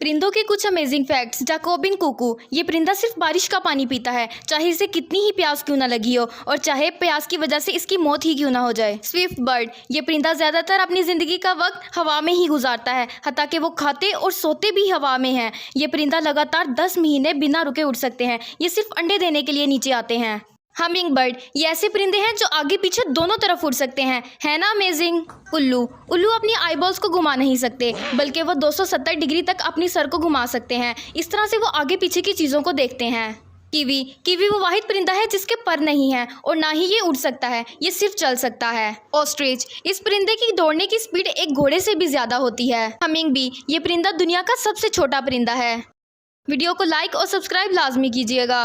परिंदों के कुछ अमेजिंग फैक्ट्स। जाकोबिन कुकू। ये परिंदा सिर्फ बारिश का पानी पीता है, चाहे इसे कितनी ही प्यास क्यों ना लगी हो और चाहे प्यास की वजह से इसकी मौत ही क्यों ना हो जाए। Swift bird. ये परिंदा ज्यादातर अपनी जिंदगी का वक्त हवा में ही गुजारता है, हत्ता कि वो खाते और सोते भी हवा में हैं। ये परिंदा लगातार 10 महीने बिना रुके उड़ सकते हैं। ये सिर्फ अंडे देने के लिए नीचे आते हैं। Humming bird. ये ऐसे परिंदे हैं जो आगे पीछे दोनों तरफ उड़ सकते हैं, है ना अमेजिंग। उल्लू। उल्लू अपनी आईबॉल्स को घुमा नहीं सकते, बल्कि वो 270 डिग्री तक अपनी सर को घुमा सकते हैं। इस तरह से वो आगे पीछे की चीज़ों को देखते हैं। कीवी। कीवी वो वाहिद परिंदा है जिसके पर नहीं है और ना ही ये उड़ सकता है, ये सिर्फ चल सकता है। ऑस्ट्रिच। इस परिंदे की दौड़ने की स्पीड एक घोड़े से भी ज़्यादा होती है। Humming bee. ये परिंदा दुनिया का सबसे छोटा परिंदा है। वीडियो को लाइक और सब्सक्राइब लाजमी कीजिएगा।